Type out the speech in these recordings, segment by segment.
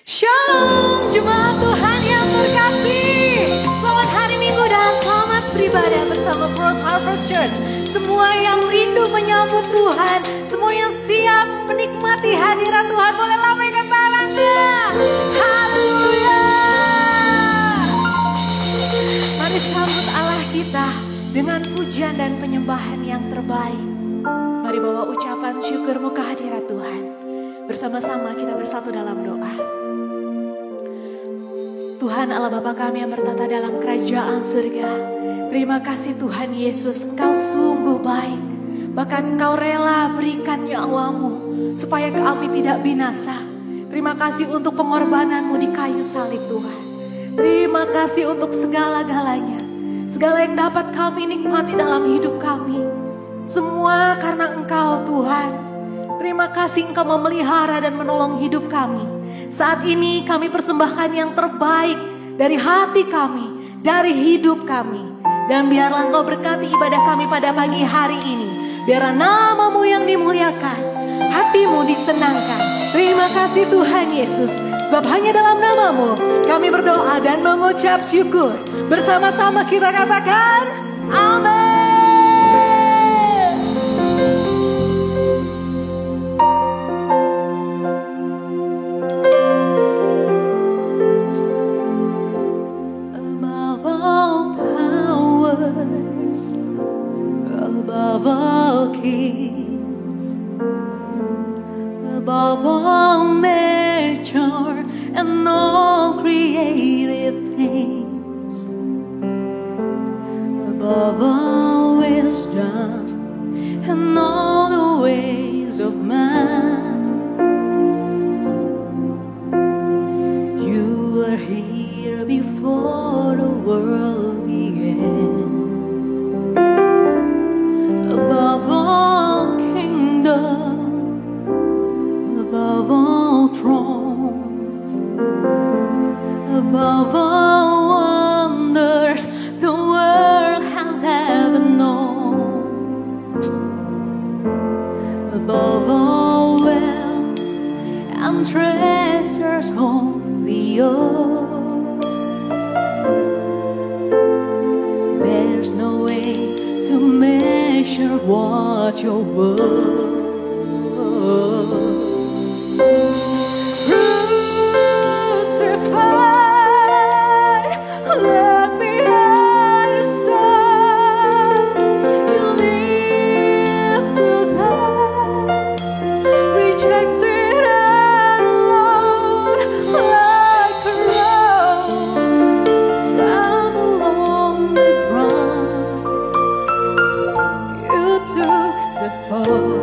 Shalom jemaat Tuhan yang terkasih. Selamat hari Minggu dan selamat beribadah bersama Cross Harvest Church. Semua yang rindu menyambut Tuhan, semua yang siap menikmati hadirat Tuhan, boleh lambaikan tangannya. Haleluya. Mari sambut Allah kita dengan pujian dan penyembahan yang terbaik. Mari bawa ucapan syukurmu ke hadirat Tuhan. Bersama-sama kita bersatu dalam doa. Tuhan Allah Bapa kami yang bertata dalam kerajaan surga. Terima kasih Tuhan Yesus, Engkau sungguh baik. Bahkan Engkau rela berikan nyawamu supaya kami tidak binasa. Terima kasih untuk pengorbananmu di kayu salib Tuhan. Terima kasih untuk segala-galanya. Segala yang dapat kami nikmati dalam hidup kami. Semua karena Engkau Tuhan. Terima kasih Engkau memelihara dan menolong hidup kami. Saat ini kami persembahkan yang terbaik dari hati kami, dari hidup kami. Dan biarlah Engkau berkati ibadah kami pada pagi hari ini. Biarlah nama-Mu yang dimuliakan, hati-Mu disenangkan. Terima kasih Tuhan Yesus. Sebab hanya dalam nama-Mu kami berdoa dan mengucap syukur. Bersama-sama kita katakan, amin. Above all kings, above all nature and all created things, above all wisdom and all the ways of man, you were here before the world began. Above all kingdom, above all thrones, above all wonders the world has ever known, above all wealth and treasures of the earth, there's no way to measure what you're worth. Crucified, let me understand. You live to die, rejected and alone, like a rose found along the ground. You took the fall.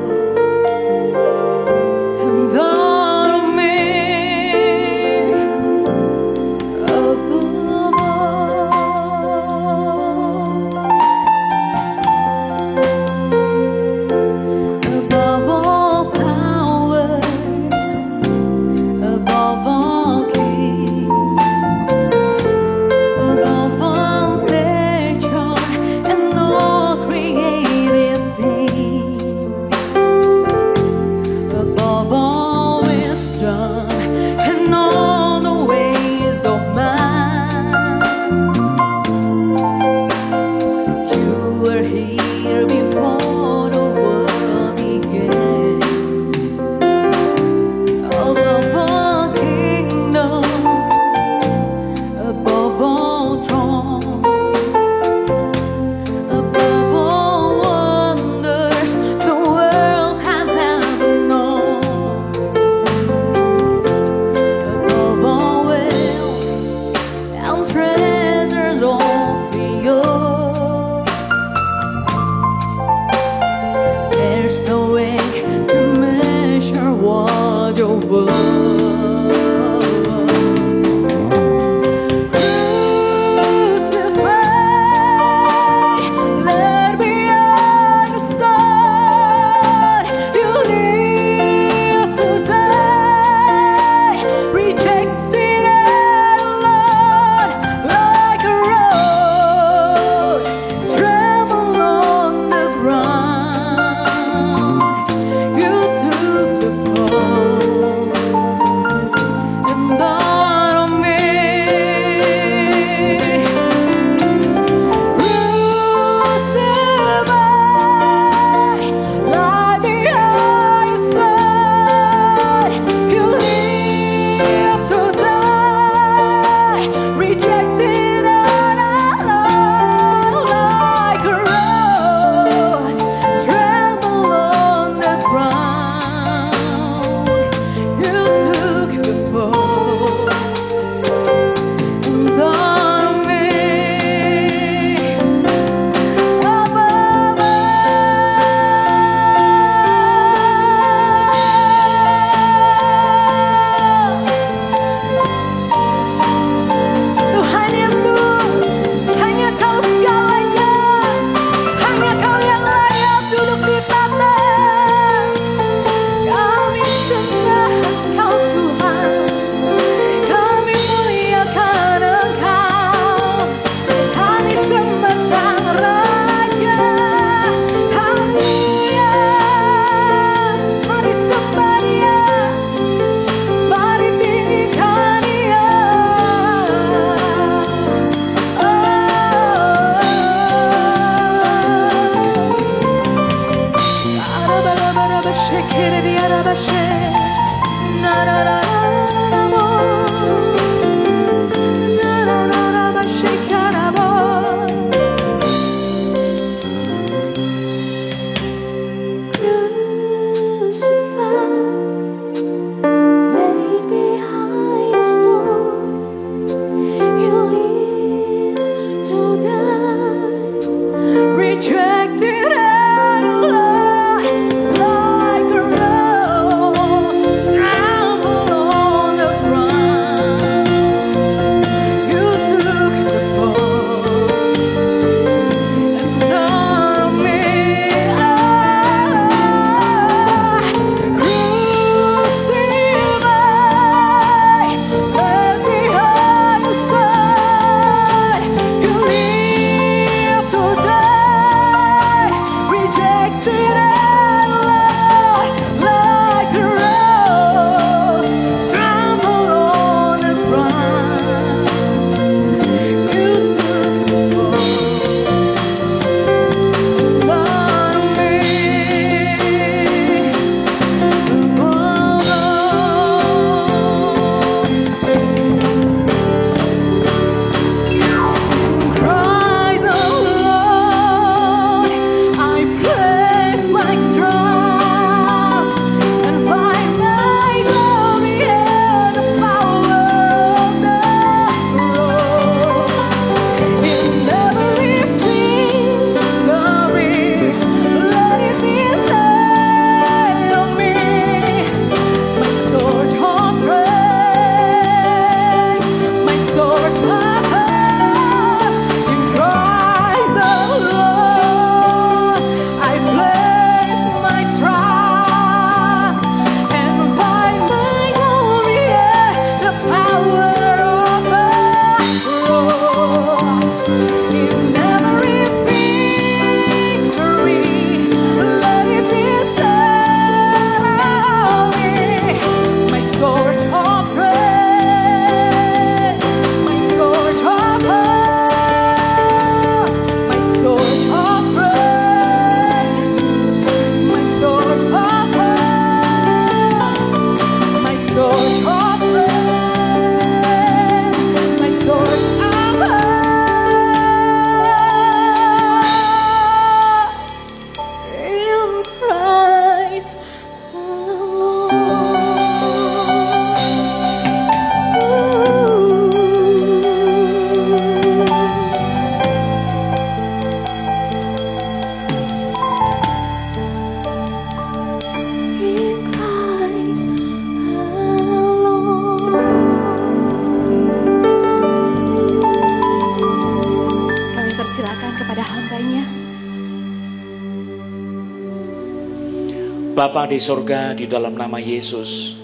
Bapa di surga, di dalam nama Yesus,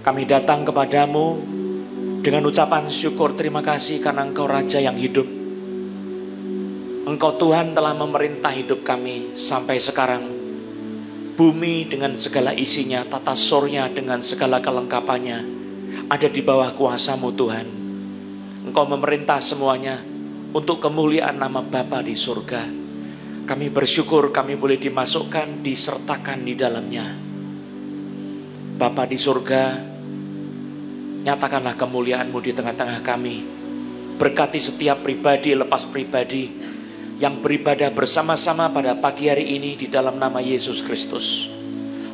kami datang kepadamu dengan ucapan syukur terima kasih karena Engkau Raja yang hidup. Engkau Tuhan telah memerintah hidup kami sampai sekarang. Bumi dengan segala isinya, tata surya dengan segala kelengkapannya ada di bawah kuasa-Mu Tuhan. Engkau memerintah semuanya untuk kemuliaan nama Bapa di surga. Kami bersyukur kami boleh dimasukkan, disertakan di dalamnya. Bapa di surga, nyatakanlah kemuliaan-Mu di tengah-tengah kami. Berkati setiap pribadi lepas pribadi yang beribadah bersama-sama pada pagi hari ini di dalam nama Yesus Kristus.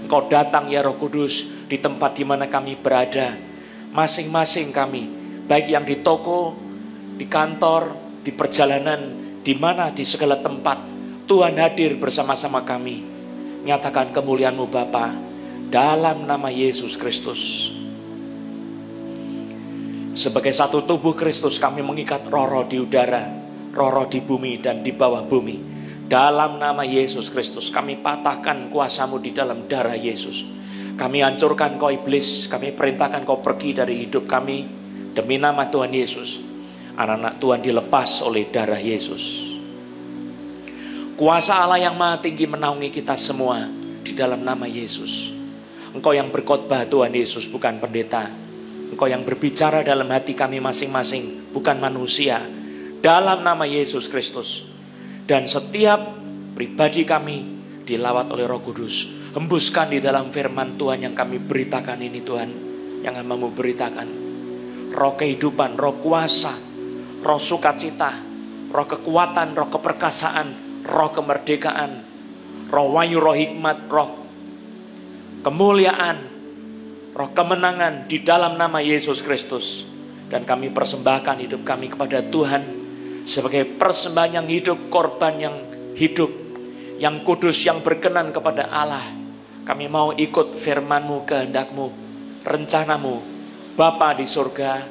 Engkau datang ya Roh Kudus di tempat di mana kami berada. Masing-masing kami, baik yang di toko, di kantor, di perjalanan, di mana di segala tempat, Tuhan hadir bersama-sama kami. Nyatakan kemuliaan-Mu Bapa dalam nama Yesus Kristus. Sebagai satu tubuh Kristus kami mengikat roh-roh di udara, roh-roh di bumi dan di bawah bumi. Dalam nama Yesus Kristus kami patahkan kuasa-Mu di dalam darah Yesus. Kami hancurkan kau iblis, kami perintahkan kau pergi dari hidup kami. Demi nama Tuhan Yesus, anak-anak Tuhan dilepas oleh darah Yesus. Kuasa Allah yang maha tinggi menaungi kita semua di dalam nama Yesus. Engkau yang berkhotbah Tuhan Yesus, bukan pendeta. Engkau yang berbicara dalam hati kami masing-masing, bukan manusia. Dalam nama Yesus Kristus. Dan setiap pribadi kami dilawat oleh Roh Kudus. Hembuskan di dalam firman Tuhan yang kami beritakan ini Tuhan. Yang hamba-Mu beritakan. Roh kehidupan, roh kuasa, roh sukacita, roh kekuatan, roh keperkasaan, roh kemerdekaan, roh wahyu, roh hikmat, roh kemuliaan, roh kemenangan di dalam nama Yesus Kristus. Dan kami persembahkan hidup kami kepada Tuhan sebagai persembahan yang hidup, korban yang hidup, yang kudus, yang berkenan kepada Allah. Kami mau ikut firman-Mu, kehendak-Mu, rencana-Mu. Bapa di surga,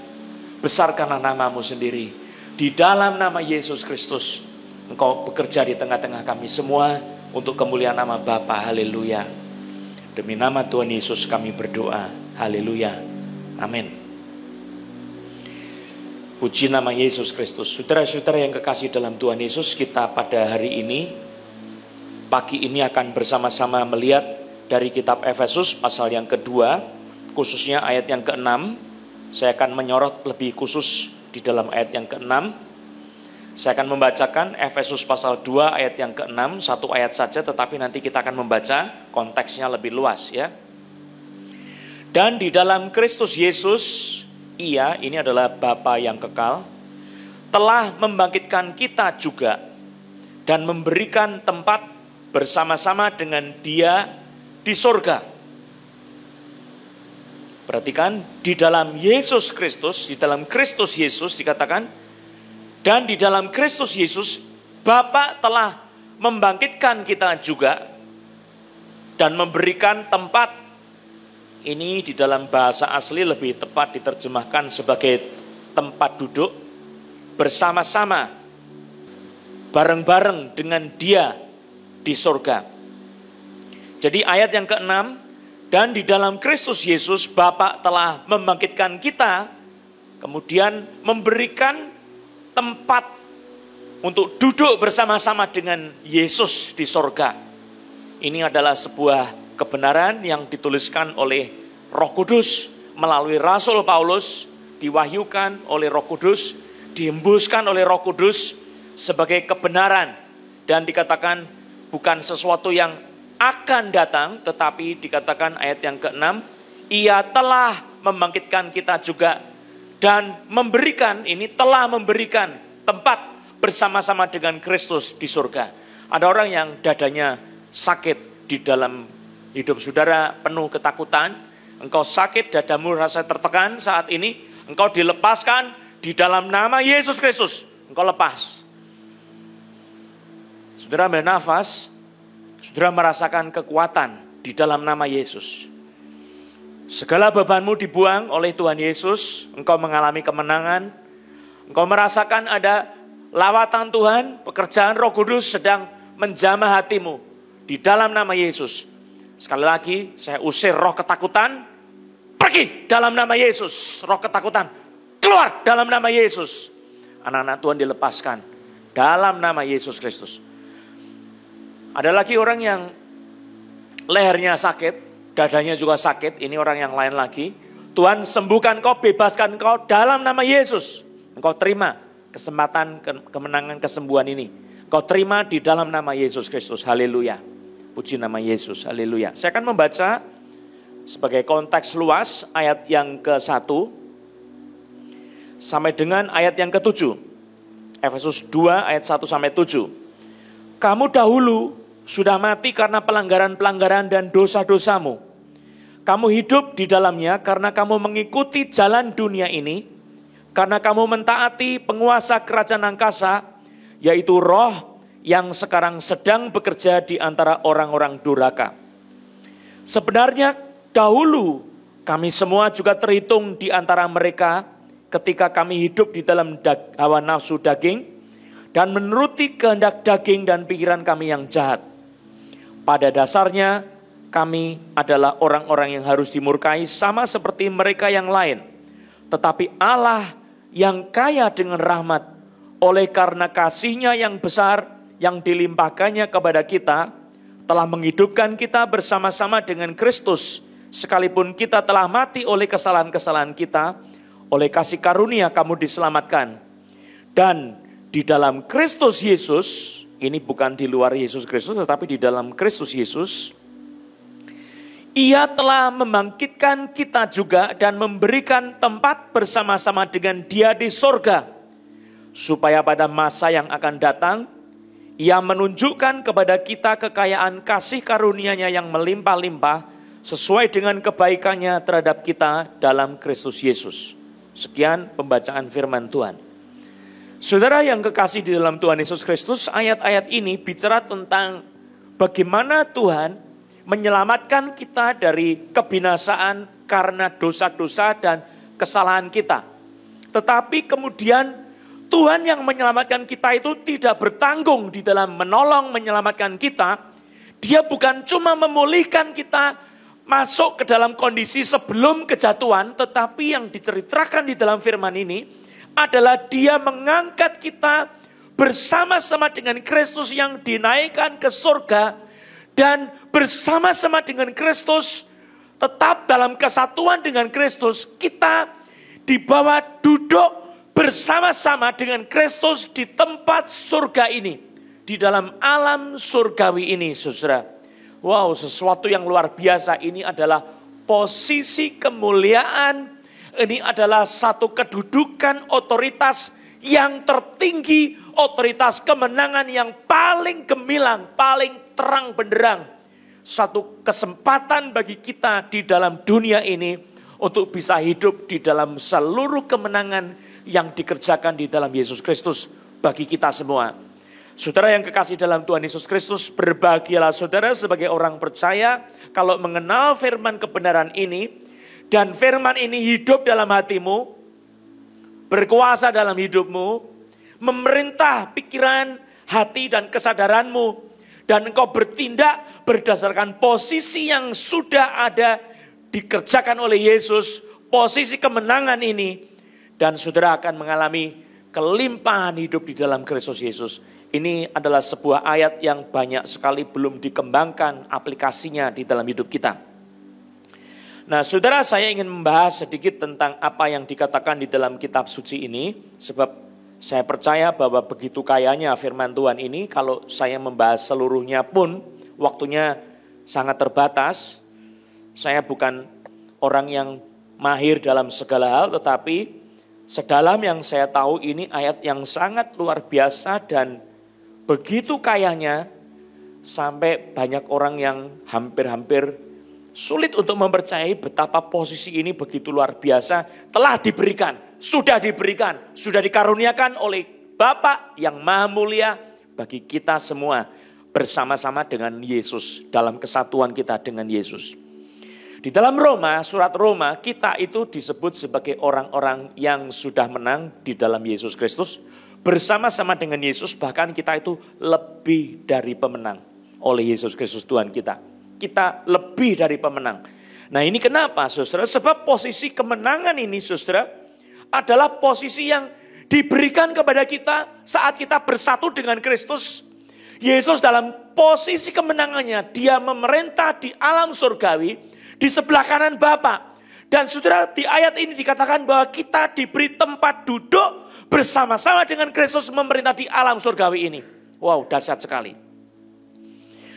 besarkanlah nama-Mu sendiri. Di dalam nama Yesus Kristus, Engkau bekerja di tengah-tengah kami semua untuk kemuliaan nama Bapa. Haleluya. Demi nama Tuhan Yesus kami berdoa. Haleluya. Amin. Puji nama Yesus Kristus. Saudara-saudara yang kekasih dalam Tuhan Yesus, kita pada hari ini, pagi ini akan bersama-sama melihat dari kitab Efesus pasal yang kedua, khususnya ayat yang ke-6. Saya akan menyorot lebih khusus di dalam ayat yang ke-6. Saya akan membacakan Efesus pasal 2 ayat yang ke-6, satu ayat saja, tetapi nanti kita akan membaca konteksnya lebih luas ya. Dan di dalam Kristus Yesus, Ia, ini adalah Bapa yang kekal, telah membangkitkan kita juga dan memberikan tempat bersama-sama dengan Dia di sorga. Perhatikan, di dalam Yesus Kristus, di dalam Kristus Yesus dikatakan, dan di dalam Kristus Yesus, Bapa telah membangkitkan kita juga dan memberikan tempat. Ini di dalam bahasa asli lebih tepat diterjemahkan sebagai tempat duduk bersama-sama, bareng-bareng dengan Dia di sorga. Jadi ayat yang ke-6, dan di dalam Kristus Yesus, Bapa telah membangkitkan kita, kemudian memberikan tempat untuk duduk bersama-sama dengan Yesus di sorga. Ini adalah sebuah kebenaran yang dituliskan oleh Roh Kudus melalui Rasul Paulus, diwahyukan oleh Roh Kudus, dihembuskan oleh Roh Kudus sebagai kebenaran. Dan dikatakan bukan sesuatu yang akan datang, tetapi dikatakan ayat yang ke-6, Ia telah membangkitkan kita juga dan memberikan, ini telah memberikan tempat bersama-sama dengan Kristus di surga. Ada orang yang dadanya sakit di dalam hidup saudara, penuh ketakutan. Engkau sakit, dadamu rasa tertekan saat ini. Engkau dilepaskan di dalam nama Yesus Kristus. Engkau lepas. Saudara bernafas, saudara merasakan kekuatan di dalam nama Yesus. Segala bebanmu dibuang oleh Tuhan Yesus. Engkau mengalami kemenangan. Engkau merasakan ada lawatan Tuhan. Pekerjaan Roh Kudus sedang menjamah hatimu. Di dalam nama Yesus. Sekali lagi, saya usir roh ketakutan. Pergi dalam nama Yesus. Roh ketakutan, keluar dalam nama Yesus. Anak-anak Tuhan dilepaskan dalam nama Yesus Kristus. Ada lagi orang yang lehernya sakit, dadanya juga sakit. Ini orang yang lain lagi. Tuhan sembuhkan kau, bebaskan kau dalam nama Yesus. Engkau terima kesempatan kemenangan kesembuhan ini. Kau terima di dalam nama Yesus Kristus. Haleluya. Puji nama Yesus. Haleluya. Saya akan membaca sebagai konteks luas ayat yang ke-1 sampai dengan ayat yang ke-7. Efesus 2 ayat 1 sampai 7. Kamu dahulu sudah mati karena pelanggaran-pelanggaran dan dosa-dosamu. Kamu hidup di dalamnya karena kamu mengikuti jalan dunia ini, karena kamu mentaati penguasa kerajaan angkasa, yaitu roh yang sekarang sedang bekerja di antara orang-orang durhaka. Sebenarnya dahulu kami semua juga terhitung di antara mereka ketika kami hidup di dalam hawa nafsu daging dan menuruti kehendak daging dan pikiran kami yang jahat. Pada dasarnya kami adalah orang-orang yang harus dimurkai sama seperti mereka yang lain. Tetapi Allah yang kaya dengan rahmat, oleh karena kasih-Nya yang besar yang dilimpahkannya kepada kita, telah menghidupkan kita bersama-sama dengan Kristus. Sekalipun kita telah mati oleh kesalahan-kesalahan kita, oleh kasih karunia kamu diselamatkan. Dan di dalam Kristus Yesus, ini bukan di luar Yesus Kristus, tetapi di dalam Kristus Yesus, Ia telah membangkitkan kita juga dan memberikan tempat bersama-sama dengan Dia di sorga. Supaya pada masa yang akan datang, Ia menunjukkan kepada kita kekayaan kasih karunia-Nya yang melimpah-limpah sesuai dengan kebaikan-Nya terhadap kita dalam Kristus Yesus. Sekian pembacaan firman Tuhan. Saudara yang kekasih di dalam Tuhan Yesus Kristus, ayat-ayat ini bicara tentang bagaimana Tuhan menyelamatkan kita dari kebinasaan karena dosa-dosa dan kesalahan kita. Tetapi kemudian Tuhan yang menyelamatkan kita itu tidak bertanggung di dalam menolong menyelamatkan kita. Dia bukan cuma memulihkan kita masuk ke dalam kondisi sebelum kejatuhan, tetapi yang diceritakan di dalam firman ini adalah Dia mengangkat kita bersama-sama dengan Kristus yang dinaikkan ke surga. Dan bersama-sama dengan Kristus, tetap dalam kesatuan dengan Kristus, kita dibawa duduk bersama-sama dengan Kristus di tempat surga ini. Di dalam alam surgawi ini, saudara. Wow, sesuatu yang luar biasa. Ini adalah posisi kemuliaan. Ini adalah satu kedudukan otoritas yang tertinggi, otoritas kemenangan yang paling gemilang, paling terang benderang. Satu kesempatan bagi kita di dalam dunia ini untuk bisa hidup di dalam seluruh kemenangan yang dikerjakan di dalam Yesus Kristus bagi kita semua. Saudara yang kekasih dalam Tuhan Yesus Kristus, berbahagialah saudara sebagai orang percaya kalau mengenal firman kebenaran ini dan firman ini hidup dalam hatimu, berkuasa dalam hidupmu, memerintah pikiran, hati dan kesadaranmu. Dan engkau bertindak berdasarkan posisi yang sudah ada dikerjakan oleh Yesus, posisi kemenangan ini. Dan saudara akan mengalami kelimpahan hidup di dalam Kristus Yesus. Ini adalah sebuah ayat yang banyak sekali belum dikembangkan aplikasinya di dalam hidup kita. Nah, saudara, saya ingin membahas sedikit tentang apa yang dikatakan di dalam kitab suci ini. Sebab saya percaya bahwa begitu kayanya firman Tuhan ini, kalau saya membahas seluruhnya pun waktunya sangat terbatas. Saya bukan orang yang mahir dalam segala hal, tetapi sedalam yang saya tahu ini ayat yang sangat luar biasa dan begitu kayanya sampai banyak orang yang hampir-hampir sulit untuk mempercayai betapa posisi ini begitu luar biasa telah diberikan, sudah dikaruniakan oleh Bapa yang Maha Mulia bagi kita semua bersama-sama dengan Yesus, dalam kesatuan kita dengan Yesus. Di dalam Roma, surat Roma, kita itu disebut sebagai orang-orang yang sudah menang di dalam Yesus Kristus. Bersama-sama dengan Yesus, bahkan kita itu lebih dari pemenang oleh Yesus Kristus Tuhan kita. kita lebih dari pemenang. Nah ini kenapa saudara? Sebab posisi kemenangan ini saudara adalah posisi yang diberikan kepada kita saat kita bersatu dengan Kristus. Yesus dalam posisi kemenangannya, dia memerintah di alam surgawi, di sebelah kanan Bapa. Dan saudara, di ayat ini dikatakan bahwa kita diberi tempat duduk bersama-sama dengan Kristus memerintah di alam surgawi ini. Wow, dahsyat sekali.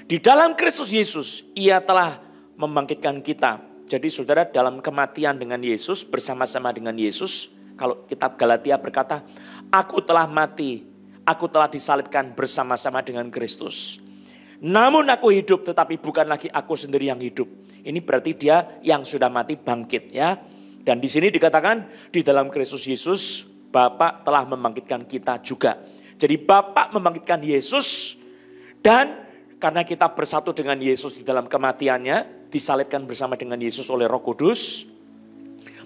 Di dalam Kristus Yesus, ia telah membangkitkan kita. Jadi saudara, dalam kematian dengan Yesus, bersama-sama dengan Yesus, kalau kitab Galatia berkata, aku telah mati, aku telah disalibkan bersama-sama dengan Kristus. Namun aku hidup, tetapi bukan lagi aku sendiri yang hidup. Ini berarti dia yang sudah mati bangkit ya. Dan di sini dikatakan di dalam Kristus Yesus, Bapa telah membangkitkan kita juga. Jadi Bapa membangkitkan Yesus, dan karena kita bersatu dengan Yesus di dalam kematiannya, disalibkan bersama dengan Yesus oleh Roh Kudus,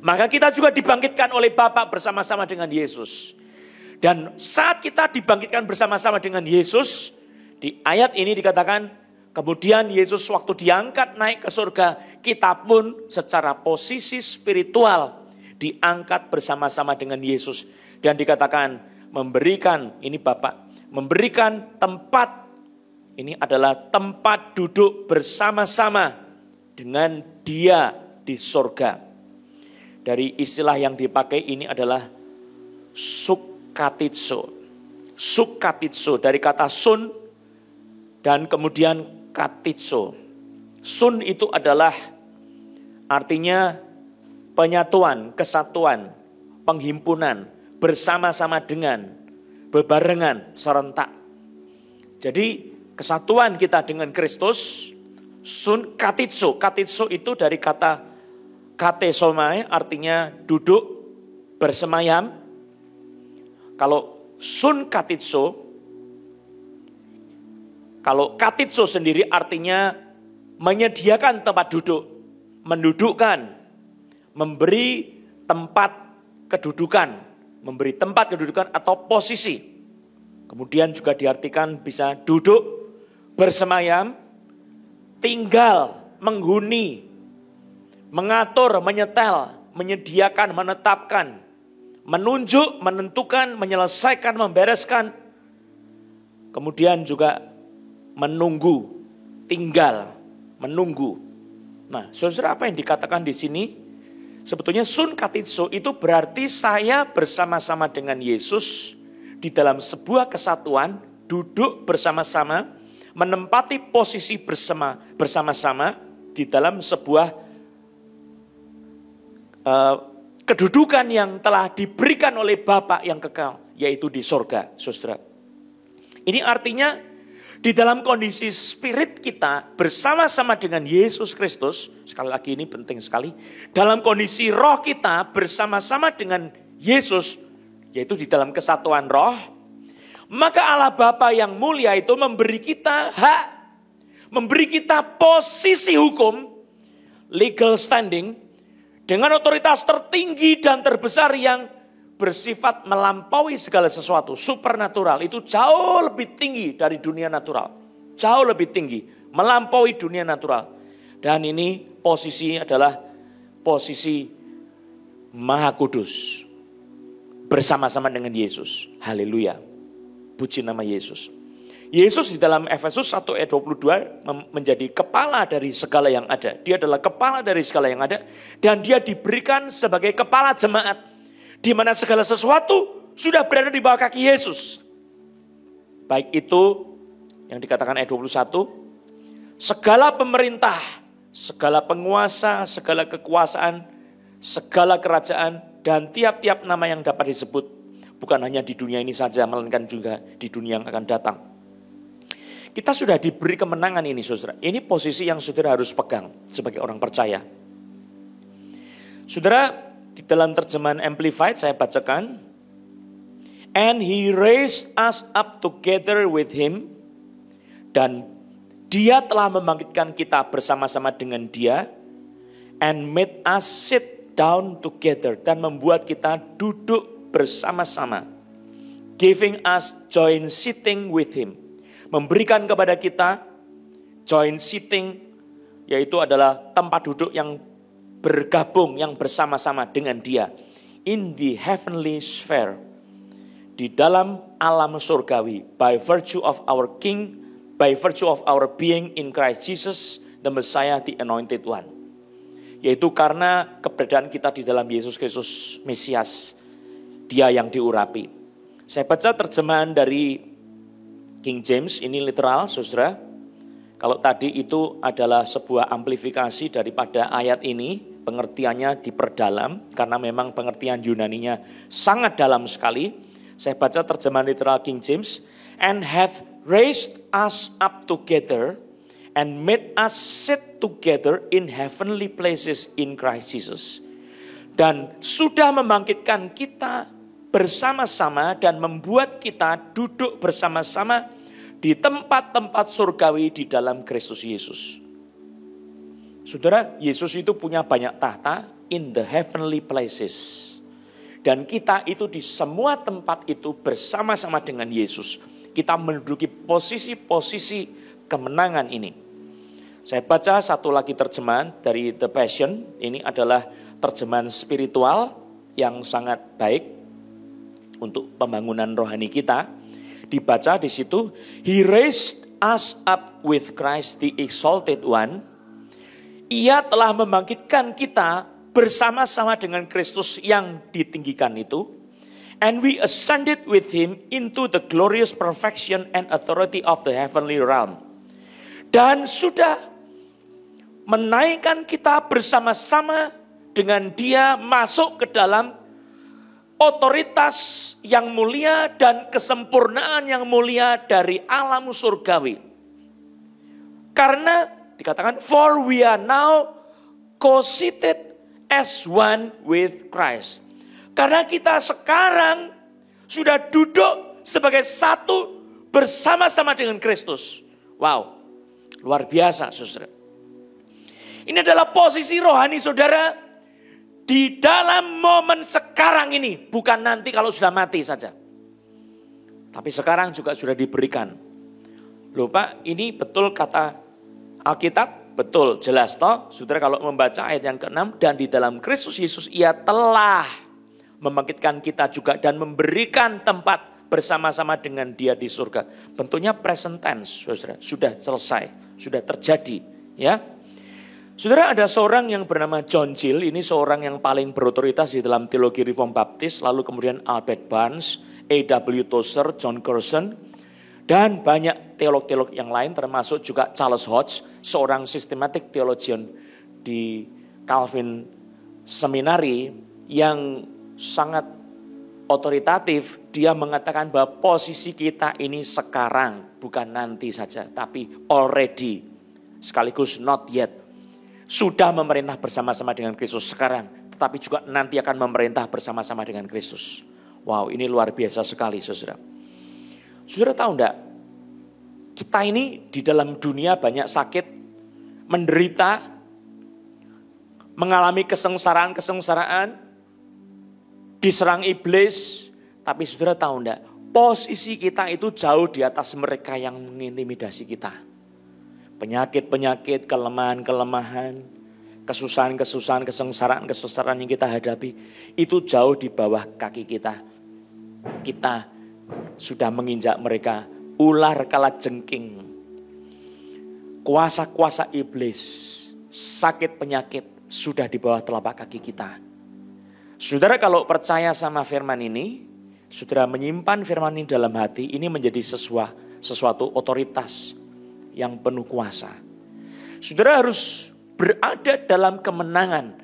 maka kita juga dibangkitkan oleh Bapa bersama-sama dengan Yesus. Dan saat kita dibangkitkan bersama-sama dengan Yesus, di ayat ini dikatakan, kemudian Yesus waktu diangkat naik ke surga, kita pun secara posisi spiritual diangkat bersama-sama dengan Yesus. Dan dikatakan memberikan, ini Bapak, memberikan tempat, ini adalah tempat duduk bersama-sama dengan Dia di surga. Dari istilah yang dipakai ini adalah sukatitso. Sukatitso dari kata sun dan kemudian katitso. Sun itu adalah artinya penyatuan, kesatuan, penghimpunan, bersama-sama dengan, bebarengan, serentak. Jadi kesatuan kita dengan Kristus, sun katitso. Katitso itu dari kata katesomai, artinya duduk, bersemayam. Kalau sun katitso, kalau katitso sendiri artinya menyediakan tempat duduk, mendudukkan, memberi tempat kedudukan, memberi tempat kedudukan atau posisi. Kemudian juga diartikan bisa duduk, bersemayam, tinggal, menghuni, mengatur, menyetel, menyediakan, menetapkan, menunjuk, menentukan, menyelesaikan, membereskan. Kemudian juga menunggu, tinggal, menunggu. Nah, saudara, apa yang dikatakan di sini? Sebetulnya sun katitso itu berarti saya bersama-sama dengan Yesus di dalam sebuah kesatuan, duduk bersama-sama, menempati posisi bersama-sama di dalam sebuah kedudukan yang telah diberikan oleh Bapa yang kekal, yaitu di sorga, saudara. Ini artinya di dalam kondisi spirit kita bersama-sama dengan Yesus Kristus, sekali lagi ini penting sekali, dalam kondisi roh kita bersama-sama dengan Yesus, yaitu di dalam kesatuan roh, maka Allah Bapa yang mulia itu memberi kita hak, memberi kita posisi hukum, legal standing, dengan otoritas tertinggi dan terbesar yang bersifat melampaui segala sesuatu, supernatural. Itu jauh lebih tinggi dari dunia natural. Jauh lebih tinggi, melampaui dunia natural. Dan ini posisi adalah posisi Maha Kudus. Bersama-sama dengan Yesus. Haleluya. Puji nama Yesus. Yesus di dalam Efesus 1 ayat 22 menjadi kepala dari segala yang ada. Dia adalah kepala dari segala yang ada. Dan dia diberikan sebagai kepala jemaat. Di mana segala sesuatu sudah berada di bawah kaki Yesus. Baik itu yang dikatakan ayat 21. Segala pemerintah, segala penguasa, segala kekuasaan, segala kerajaan, dan tiap-tiap nama yang dapat disebut. Bukan hanya di dunia ini saja, melainkan juga di dunia yang akan datang. Kita sudah diberi kemenangan ini, saudara. Ini posisi yang saudara harus pegang sebagai orang percaya. Saudara, di dalam terjemahan Amplified saya bacakan. And he raised us up together with him. Dan dia telah membangkitkan kita bersama-sama dengan dia. And made us sit down together. Dan membuat kita duduk bersama-sama. Giving us joint sitting with him. Memberikan kepada kita joint sitting, yaitu adalah tempat duduk yang bergabung, yang bersama-sama dengan Dia. In the heavenly sphere, di dalam alam surgawi, by virtue of our King, by virtue of our being in Christ Jesus, the Messiah, the Anointed One. Yaitu karena keberadaan kita di dalam Yesus Kristus, Mesias, Dia yang diurapi. Saya baca terjemahan dari King James, ini literal, saudara. Kalau tadi itu adalah sebuah amplifikasi daripada ayat ini, pengertiannya diperdalam, karena memang pengertian Yunaninya sangat dalam sekali. Saya baca terjemahan literal King James. And hath raised us up together, and made us sit together in heavenly places in Christ Jesus. Dan sudah membangkitkan kita bersama-sama dan membuat kita duduk bersama-sama di tempat-tempat surgawi di dalam Kristus Yesus. Saudara, Yesus itu punya banyak tahta in the heavenly places. Dan kita itu di semua tempat itu bersama-sama dengan Yesus. Kita menduduki posisi-posisi kemenangan ini. Saya baca satu lagi terjemahan dari The Passion. Ini adalah terjemahan spiritual yang sangat baik untuk pembangunan rohani kita. Dibaca di situ, He raised us up with Christ the Exalted One. Ia telah membangkitkan kita bersama-sama dengan Kristus yang ditinggikan itu. And we ascended with Him into the glorious perfection and authority of the heavenly realm. Dan sudah menaikkan kita bersama-sama dengan Dia masuk ke dalam otoritas yang mulia dan kesempurnaan yang mulia dari alam surgawi. Karena dikatakan, for we are now co-seated as one with Christ. Karena kita sekarang sudah duduk sebagai satu bersama-sama dengan Kristus. Wow, luar biasa saudara. Ini adalah posisi rohani saudara di dalam momen sekarang ini, bukan nanti kalau sudah mati saja. Tapi sekarang juga sudah diberikan. Loh Pak, ini betul kata Alkitab? Betul, jelas toh. Saudara kalau membaca ayat yang ke-6, dan di dalam Kristus Yesus Ia telah membangkitkan kita juga dan memberikan tempat bersama-sama dengan Dia di surga. Bentuknya present tense, saudara. Sudah selesai, sudah terjadi, ya. Saudara, ada seorang yang bernama John Gill, ini seorang yang paling berotoritas di dalam teologi Reform Baptis, lalu kemudian Albert Barnes, A.W. Tozer, John Gerson, dan banyak teolog-teolog yang lain, termasuk juga Charles Hodge, seorang systematic theologian di Calvin Seminary yang sangat otoritatif. Dia mengatakan bahwa posisi kita ini sekarang, bukan nanti saja, tapi already, sekaligus not yet. Sudah memerintah bersama-sama dengan Kristus sekarang, tetapi juga nanti akan memerintah bersama-sama dengan Kristus. Wow, ini luar biasa sekali saudara. Saudara tahu enggak? Kita ini di dalam dunia banyak sakit, menderita, mengalami kesengsaraan, diserang iblis. Tapi saudara tahu enggak? Posisi kita itu jauh di atas mereka yang mengintimidasi kita. Penyakit-penyakit, kelemahan-kelemahan, kesusahan-kesusahan, kesengsaraan-kesengsaraan yang kita hadapi, itu jauh di bawah kaki kita. Kita sudah menginjak mereka, ular kalajengking, kuasa-kuasa iblis, sakit penyakit sudah di bawah telapak kaki kita. Saudara kalau percaya sama firman ini, saudara menyimpan firman ini dalam hati, ini menjadi sesuatu otoritas yang penuh kuasa. Saudara harus berada dalam kemenangan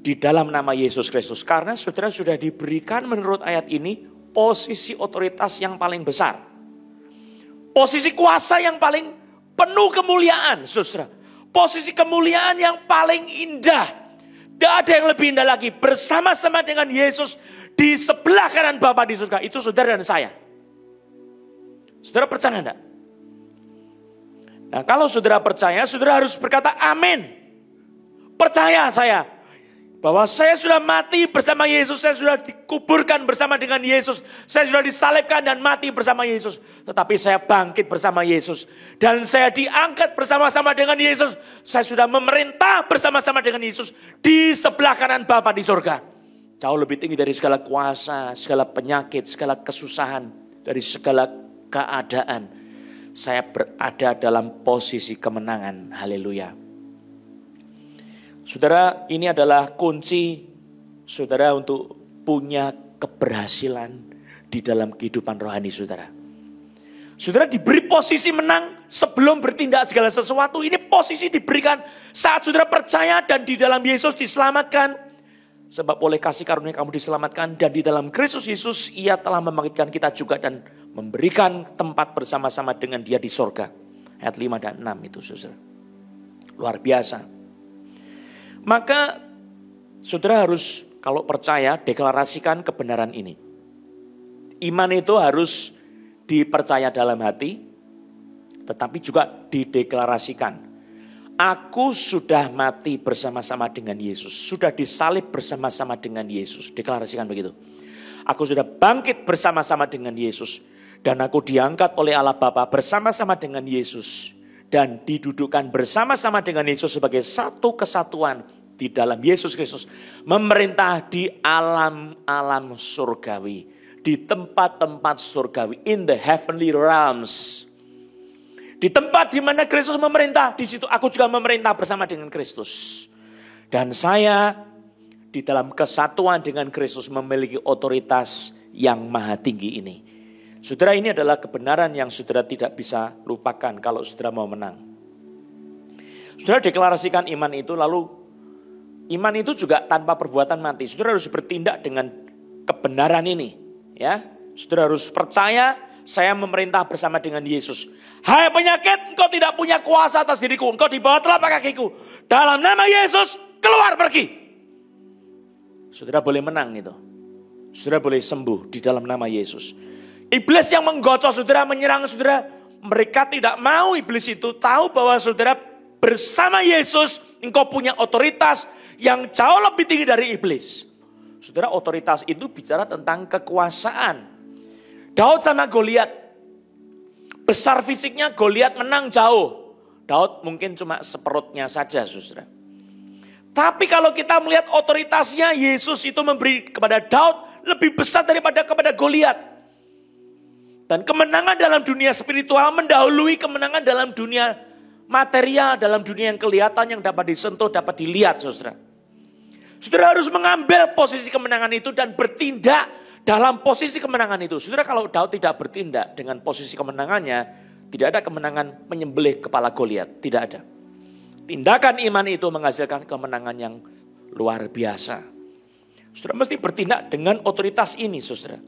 di dalam nama Yesus Kristus. Karena saudara sudah diberikan menurut ayat ini posisi otoritas yang paling besar. Posisi kuasa yang paling penuh kemuliaan saudara. Posisi kemuliaan yang paling indah. Tidak ada yang lebih indah lagi. Bersama-sama dengan Yesus di sebelah kanan Bapa di surga. Itu saudara dan saya. Saudara percaya enggak? Nah kalau saudara percaya, saudara harus berkata amin. Percaya saya. Bahwa saya sudah mati bersama Yesus, saya sudah dikuburkan bersama dengan Yesus, saya sudah disalibkan dan mati bersama Yesus. Tetapi saya bangkit bersama Yesus. Dan saya diangkat bersama-sama dengan Yesus. Saya sudah memerintah bersama-sama dengan Yesus di sebelah kanan Bapa di surga. Jauh lebih tinggi dari segala kuasa, segala penyakit, segala kesusahan, dari segala keadaan. Saya berada dalam posisi kemenangan. Haleluya. Saudara, ini adalah kunci saudara untuk punya keberhasilan di dalam kehidupan rohani saudara. Saudara diberi posisi menang sebelum bertindak segala sesuatu. Ini posisi diberikan saat saudara percaya dan di dalam Yesus diselamatkan. Sebab oleh kasih karunia kamu diselamatkan dan di dalam Kristus Yesus Ia telah membangkitkan kita juga dan memberikan tempat bersama-sama dengan Dia di sorga. Ayat 5 dan 6 itu saudara. Luar biasa. Maka saudara harus kalau percaya deklarasikan kebenaran ini. Iman itu harus dipercaya dalam hati, tetapi juga dideklarasikan. Aku sudah mati bersama-sama dengan Yesus, sudah disalib bersama-sama dengan Yesus. Deklarasikan begitu. Aku sudah bangkit bersama-sama dengan Yesus. Dan aku diangkat oleh Allah Bapa bersama-sama dengan Yesus. Dan didudukkan bersama-sama dengan Yesus sebagai satu kesatuan di dalam Yesus Kristus. Memerintah di alam-alam surgawi. Di tempat-tempat surgawi. In the heavenly realms. Di tempat di mana Kristus memerintah. Di situ aku juga memerintah bersama dengan Kristus. Dan saya di dalam kesatuan dengan Kristus memiliki otoritas yang maha tinggi ini. Saudara, ini adalah kebenaran yang saudara tidak bisa lupakan kalau saudara mau menang. Saudara deklarasikan iman itu, lalu iman itu juga tanpa perbuatan mati. Saudara harus bertindak dengan kebenaran ini. Ya, saudara harus percaya saya memerintah bersama dengan Yesus. Hai penyakit, engkau tidak punya kuasa atas diriku. Engkau di bawah telapak kakiku. Dalam nama Yesus, keluar pergi. Saudara boleh menang itu. Saudara boleh sembuh di dalam nama Yesus. Iblis yang menggocok saudara, menyerang saudara. Mereka tidak mau iblis itu tahu bahwa saudara bersama Yesus. Engkau punya otoritas yang jauh lebih tinggi dari iblis. Saudara, otoritas itu bicara tentang kekuasaan. Daud sama Goliat. Besar fisiknya, Goliat menang jauh. Daud mungkin cuma seperutnya saja saudara. Tapi kalau kita melihat otoritasnya, Yesus itu memberi kepada Daud lebih besar daripada kepada Goliat. Dan kemenangan dalam dunia spiritual mendahului kemenangan dalam dunia material, dalam dunia yang kelihatan, yang dapat disentuh, dapat dilihat saudara. Saudara harus mengambil posisi kemenangan itu dan bertindak dalam posisi kemenangan itu. Saudara, kalau Daud tidak bertindak dengan posisi kemenangannya, tidak ada kemenangan menyembelih kepala Goliat, tidak ada. Tindakan iman itu menghasilkan kemenangan yang luar biasa. Saudara mesti bertindak dengan otoritas ini saudara.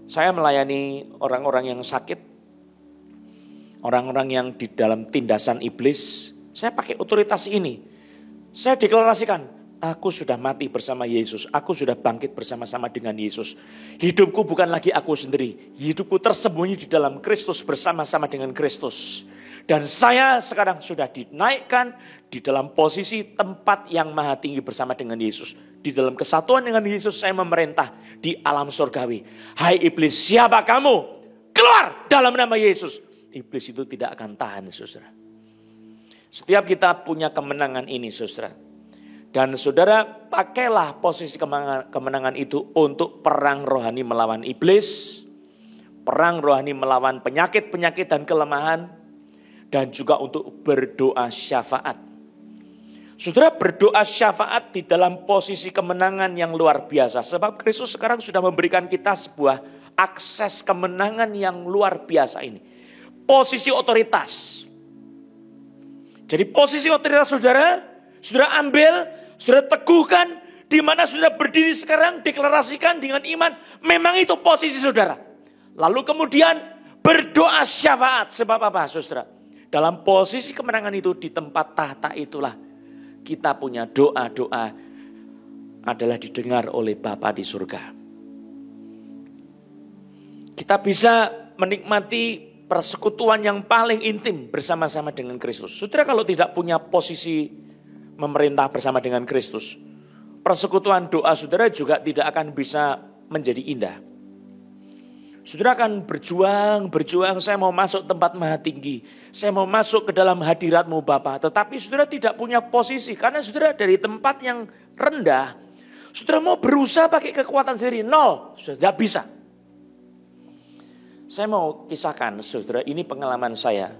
Saya melayani orang-orang yang sakit, orang-orang yang di dalam tindasan iblis. Saya pakai otoritas ini. Saya deklarasikan, aku sudah mati bersama Yesus. Aku sudah bangkit bersama-sama dengan Yesus. Hidupku bukan lagi aku sendiri. Hidupku tersembunyi di dalam Kristus bersama-sama dengan Kristus. Dan saya sekarang sudah dinaikkan di dalam posisi tempat yang maha tinggi bersama dengan Yesus. Di dalam kesatuan dengan Yesus saya memerintah di alam surgawi. Hai iblis, siapa kamu? Keluar dalam nama Yesus. Iblis itu tidak akan tahan saudara. Setiap kita punya kemenangan ini saudara. Dan saudara pakailah posisi kemenangan itu untuk perang rohani melawan iblis. Perang rohani melawan penyakit-penyakit dan kelemahan. Dan juga untuk berdoa syafaat. Saudara berdoa syafaat di dalam posisi kemenangan yang luar biasa. Sebab Kristus sekarang sudah memberikan kita sebuah akses kemenangan yang luar biasa ini. Posisi otoritas. Jadi posisi otoritas saudara, saudara ambil, saudara teguhkan. Di mana saudara berdiri sekarang, deklarasikan dengan iman. Memang itu posisi saudara. Lalu kemudian berdoa syafaat. Sebab apa saudara? Dalam posisi kemenangan itu di tempat tahta itulah kita punya doa-doa adalah didengar oleh Bapa di surga. Kita bisa menikmati persekutuan yang paling intim bersama-sama dengan Kristus. Saudara kalau tidak punya posisi memerintah bersama dengan Kristus, persekutuan doa saudara juga tidak akan bisa menjadi indah. Saudara akan berjuang, saya mau masuk tempat maha tinggi. Saya mau masuk ke dalam hadirat-Mu Bapa. Tetapi saudara tidak punya posisi. Karena saudara dari tempat yang rendah. Saudara mau berusaha pakai kekuatan sendiri. Nol, saudara tidak bisa. Saya mau kisahkan saudara, ini pengalaman saya.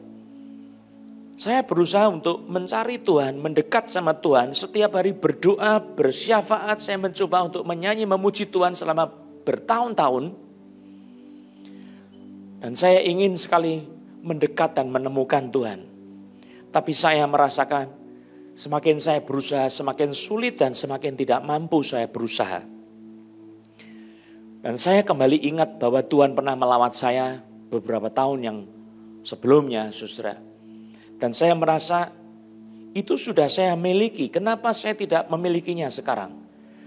Saya berusaha untuk mencari Tuhan, mendekat sama Tuhan. Setiap hari berdoa, bersyafaat. Saya mencoba untuk menyanyi, memuji Tuhan selama bertahun-tahun. Dan saya ingin sekali mendekat dan menemukan Tuhan. Tapi saya merasakan semakin saya berusaha, semakin sulit dan semakin tidak mampu saya berusaha. Dan saya kembali ingat bahwa Tuhan pernah melawat saya beberapa tahun yang sebelumnya, saudara. Dan saya merasa itu sudah saya miliki, kenapa saya tidak memilikinya sekarang?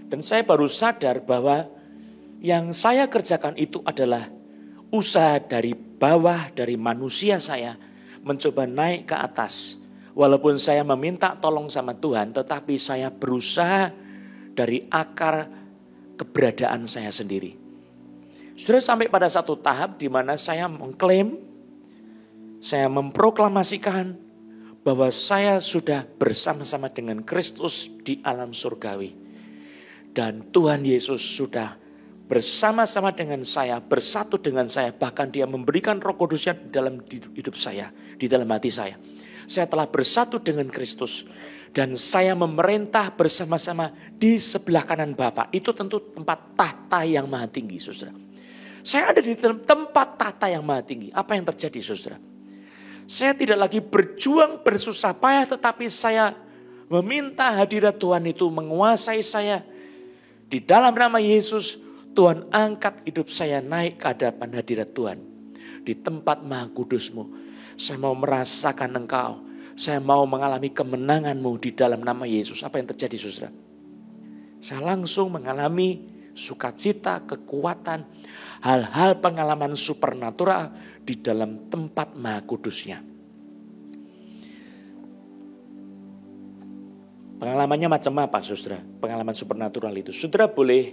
Dan saya baru sadar bahwa yang saya kerjakan itu adalah usaha dari bawah, dari manusia saya mencoba naik ke atas. Walaupun saya meminta tolong sama Tuhan, tetapi saya berusaha dari akar keberadaan saya sendiri. Sudah sampai pada satu tahap di mana saya mengklaim, saya memproklamasikan bahwa saya sudah bersama-sama dengan Kristus di alam surgawi. Dan Tuhan Yesus sudah bersama-sama dengan saya, bersatu dengan saya. Bahkan dia memberikan Roh Kudusnya di dalam hidup saya, di dalam hati saya. Saya telah bersatu dengan Kristus. Dan saya memerintah bersama-sama di sebelah kanan Bapa. Itu tentu tempat tahta yang maha tinggi, saudara. Saya ada di dalam tempat tahta yang maha tinggi. Apa yang terjadi, saudara? Saya tidak lagi berjuang bersusah payah, tetapi saya meminta hadirat Tuhan itu menguasai saya. Di dalam nama Yesus, Tuhan angkat hidup saya naik ke hadapan hadirat Tuhan. Di tempat maha kudus-Mu. Saya mau merasakan Engkau. Saya mau mengalami kemenangan-Mu di dalam nama Yesus. Apa yang terjadi, saudara? Saya langsung mengalami sukacita, kekuatan, hal-hal pengalaman supernatural di dalam tempat maha kudus-Nya. Pengalamannya macam apa, saudara? Pengalaman supernatural itu. Saudara boleh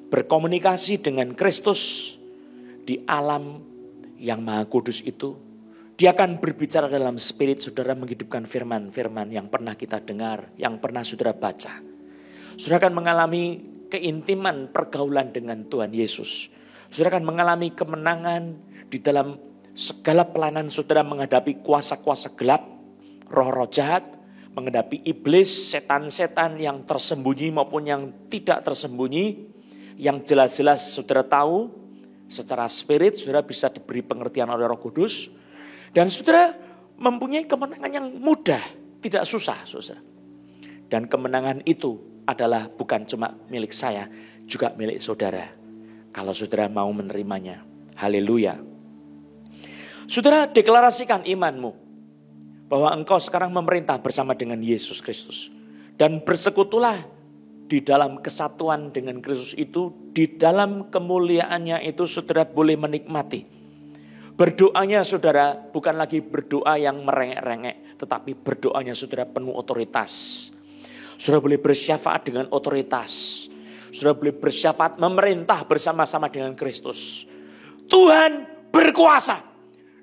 berkomunikasi dengan Kristus di alam yang maha kudus itu. Dia akan berbicara dalam spirit, saudara, menghidupkan firman-firman yang pernah kita dengar, yang pernah saudara baca. Saudara akan mengalami keintiman pergaulan dengan Tuhan Yesus. Saudara akan mengalami kemenangan di dalam segala pelayanan saudara menghadapi kuasa-kuasa gelap, roh-roh jahat, menghadapi iblis, setan-setan yang tersembunyi maupun yang tidak tersembunyi. Yang jelas-jelas saudara tahu secara spirit, saudara bisa diberi pengertian oleh Roh Kudus. Dan saudara mempunyai kemenangan yang mudah, tidak susah, saudara. Dan kemenangan itu adalah bukan cuma milik saya, juga milik saudara. Kalau saudara mau menerimanya. Haleluya. Saudara deklarasikan imanmu bahwa engkau sekarang memerintah bersama dengan Yesus Kristus. Dan bersekutulah di dalam kesatuan dengan Kristus itu, di dalam kemuliaannya itu saudara boleh menikmati. Berdoanya saudara bukan lagi berdoa yang merengek-rengek, tetapi berdoanya saudara penuh otoritas. Saudara boleh bersyafaat dengan otoritas. Saudara boleh bersyafaat memerintah bersama-sama dengan Kristus. Tuhan berkuasa.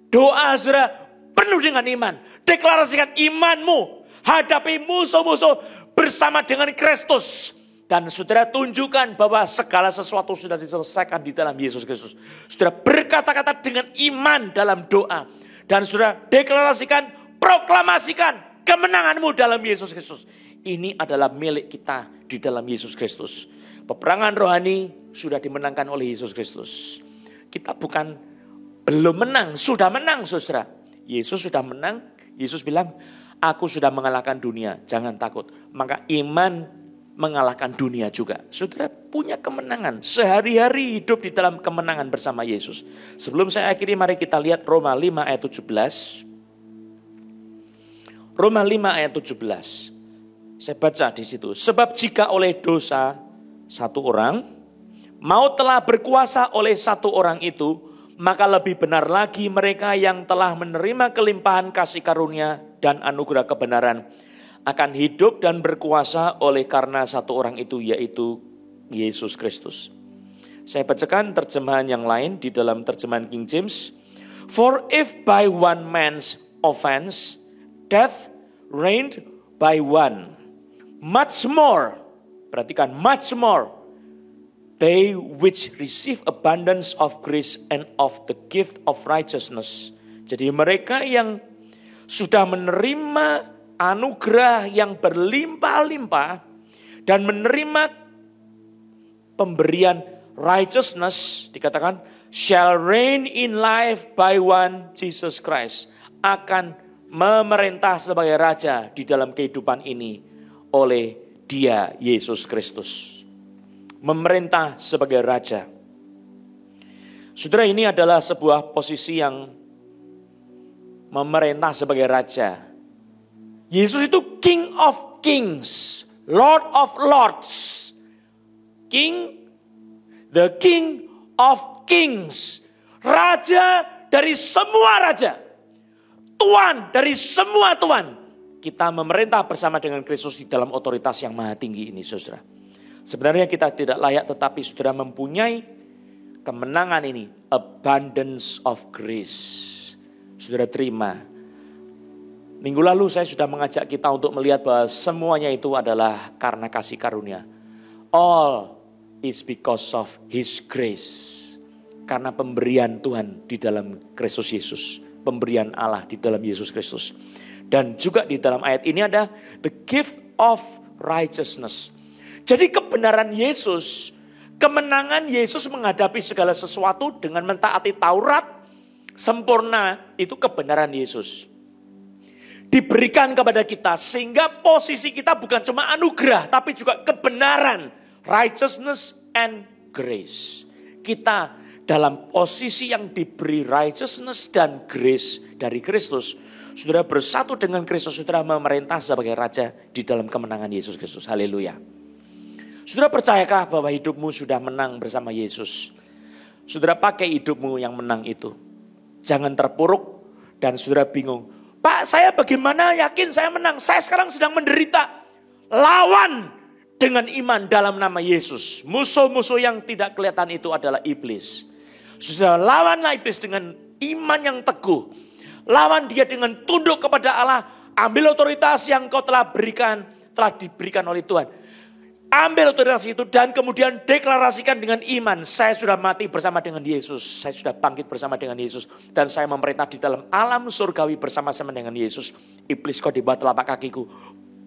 Doa saudara penuh dengan iman. Deklarasikan imanmu. Hadapi musuh-musuh bersama dengan Kristus. Dan saudara tunjukkan bahwa segala sesuatu sudah diselesaikan di dalam Yesus Kristus. Saudara berkata-kata dengan iman dalam doa. Dan saudara deklarasikan, proklamasikan kemenanganmu dalam Yesus Kristus. Ini adalah milik kita di dalam Yesus Kristus. Peperangan rohani sudah dimenangkan oleh Yesus Kristus. Kita belum menang, sudah menang saudara. Yesus sudah menang. Yesus bilang, aku sudah mengalahkan dunia, jangan takut. Maka iman mengalahkan dunia juga. Saudara punya kemenangan. Sehari-hari hidup di dalam kemenangan bersama Yesus. Sebelum saya akhiri, mari kita lihat Roma 5 ayat 17. Roma 5 ayat 17. Saya baca di situ. Sebab jika oleh dosa satu orang, maut telah berkuasa oleh satu orang itu, maka lebih benar lagi mereka yang telah menerima kelimpahan kasih karunia dan anugerah kebenaran akan hidup dan berkuasa oleh karena satu orang itu, yaitu Yesus Kristus. Saya bacakan terjemahan yang lain di dalam terjemahan King James. For if by one man's offense death reigned by one, much more, perhatikan, much more, they which receive abundance of grace and of the gift of righteousness. Jadi mereka yang sudah menerima anugerah yang berlimpah-limpah dan menerima pemberian righteousness, dikatakan shall reign in life by one Jesus Christ, akan memerintah sebagai raja di dalam kehidupan ini oleh Dia Yesus Kristus. Memerintah sebagai raja. Saudara, ini adalah sebuah posisi yang memerintah sebagai raja. Yesus itu King of Kings, Lord of Lords. The King of Kings. Raja dari semua raja. Tuan dari semua tuan. Kita memerintah bersama dengan Kristus di dalam otoritas yang maha tinggi ini, saudara. Sebenarnya kita tidak layak, tetapi saudara mempunyai kemenangan ini. Abundance of grace. Saudara terima. Minggu lalu saya sudah mengajak kita untuk melihat bahwa semuanya itu adalah karena kasih karunia. All is because of His grace. Karena pemberian Tuhan di dalam Kristus Yesus. Pemberian Allah di dalam Yesus Kristus. Dan juga di dalam ayat ini ada the gift of righteousness. Jadi kebenaran Yesus, kemenangan Yesus menghadapi segala sesuatu dengan mentaati Taurat, sempurna, itu kebenaran Yesus. Diberikan kepada kita sehingga posisi kita bukan cuma anugerah tapi juga kebenaran, righteousness and grace. Kita dalam posisi yang diberi righteousness dan grace dari Kristus. Saudara bersatu dengan Kristus, saudara memerintah sebagai raja di dalam kemenangan Yesus Kristus. Haleluya. Saudara percayakah bahwa hidupmu sudah menang bersama Yesus? Saudara pakai hidupmu yang menang itu. Jangan terpuruk dan saudara bingung. Pak, saya bagaimana yakin saya menang? Saya sekarang sedang menderita. Lawan dengan iman dalam nama Yesus. Musuh-musuh yang tidak kelihatan itu adalah iblis. Saudara, lawanlah iblis dengan iman yang teguh. Lawan dia dengan tunduk kepada Allah. Ambil otoritas yang kau telah diberikan oleh Tuhan. Ambil otoritas itu dan kemudian deklarasikan dengan iman. Saya sudah mati bersama dengan Yesus. Saya sudah bangkit bersama dengan Yesus. Dan saya memerintah di dalam alam surgawi bersama-sama dengan Yesus. Iblis, kau di bawah telapak kakiku.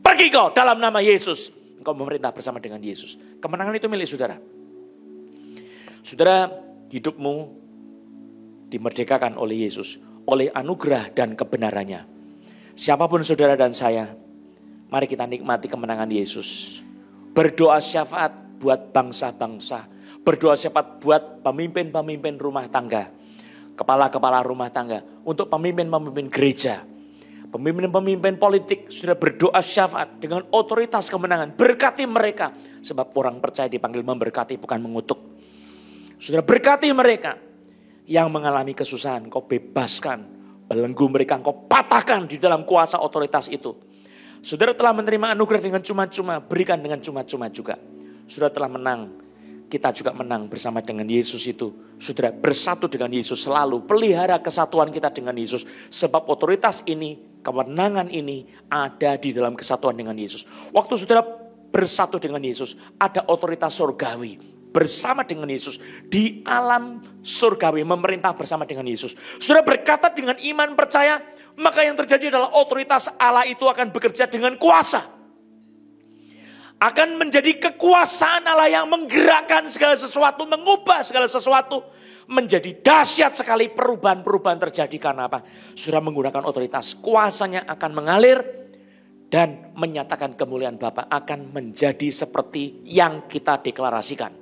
Pergi kau dalam nama Yesus. Engkau memerintah bersama dengan Yesus. Kemenangan itu milik saudara. Saudara, hidupmu dimerdekakan oleh Yesus. Oleh anugerah dan kebenarannya. Siapapun saudara dan saya, mari kita nikmati kemenangan Yesus. Berdoa syafaat buat bangsa-bangsa. Berdoa syafaat buat pemimpin-pemimpin rumah tangga. Kepala-kepala rumah tangga. Untuk pemimpin-pemimpin gereja. Pemimpin-pemimpin politik. Sudah berdoa syafaat dengan otoritas kemenangan. Berkati mereka. Sebab orang percaya dipanggil memberkati bukan mengutuk. Sudah berkati mereka. Yang mengalami kesusahan. Kau bebaskan. Belenggu mereka kau patahkan di dalam kuasa otoritas itu. Saudara telah menerima anugerah dengan cuma-cuma, berikan dengan cuma-cuma juga. Saudara telah menang, kita juga menang bersama dengan Yesus itu. Saudara bersatu dengan Yesus selalu, pelihara kesatuan kita dengan Yesus. Sebab otoritas ini, kemenangan ini ada di dalam kesatuan dengan Yesus. Waktu saudara bersatu dengan Yesus, ada otoritas surgawi. Bersama dengan Yesus, di alam surgawi, memerintah bersama dengan Yesus. Saudara berkata dengan iman percaya, maka yang terjadi adalah otoritas Allah itu akan bekerja dengan kuasa. Akan menjadi kekuasaan Allah yang menggerakkan segala sesuatu, mengubah segala sesuatu. Menjadi dahsyat sekali perubahan-perubahan terjadi karena apa? Saudara menggunakan otoritas, kuasanya akan mengalir dan menyatakan kemuliaan Bapa akan menjadi seperti yang kita deklarasikan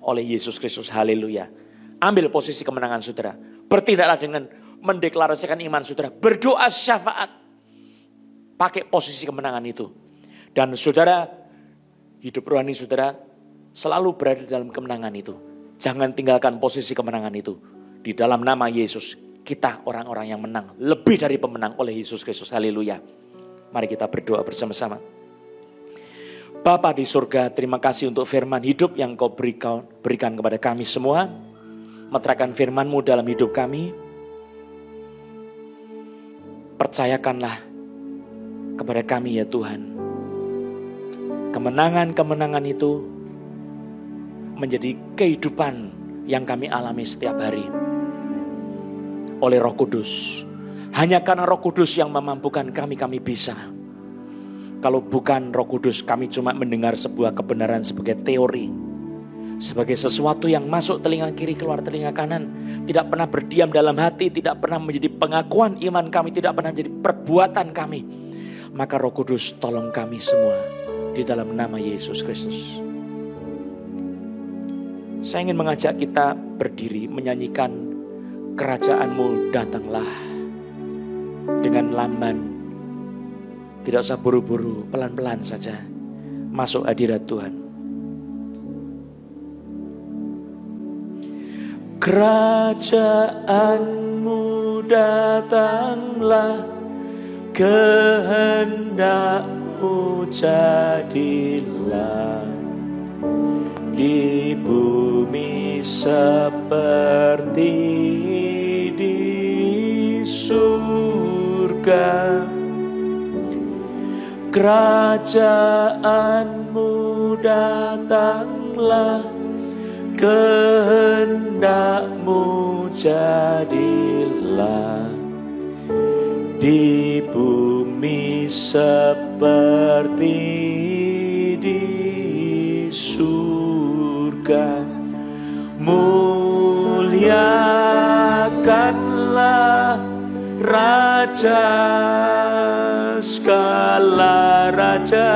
oleh Yesus Kristus. Haleluya. Ambil posisi kemenangan saudara. Bertindaklah dengan mendeklarasikan iman saudara. Berdoa syafaat. Pakai posisi kemenangan itu. Dan saudara, hidup rohani saudara selalu berada dalam kemenangan itu. Jangan tinggalkan posisi kemenangan itu. Di dalam nama Yesus, kita orang-orang yang menang. Lebih dari pemenang oleh Yesus Kristus. Haleluya. Mari kita berdoa bersama-sama. Bapa di surga, terima kasih untuk firman hidup yang Kau berikan kepada kami semua. Meteraikan firman-Mu dalam hidup kami. Percayakanlah kepada kami ya Tuhan. Kemenangan-kemenangan itu menjadi kehidupan yang kami alami setiap hari. Oleh Roh Kudus. Hanya karena Roh Kudus yang memampukan kami bisa. Kalau bukan Roh Kudus, kami cuma mendengar sebuah kebenaran sebagai teori. Sebagai sesuatu yang masuk telinga kiri, keluar telinga kanan. Tidak pernah berdiam dalam hati, tidak pernah menjadi pengakuan iman kami, tidak pernah menjadi perbuatan kami. Maka Roh Kudus tolong kami semua di dalam nama Yesus Kristus. Saya ingin mengajak kita berdiri menyanyikan Kerajaan-Mu datanglah. Dengan lamban, tidak usah buru-buru, pelan-pelan saja masuk hadirat Tuhan. Kerajaan-Mu datanglah, kehendak-Mu jadilah di bumi seperti di surga. Kerajaan-Mu datanglah, kehendak-Mu jadilah di bumi seperti di surga. Muliakanlah Raja segala raja,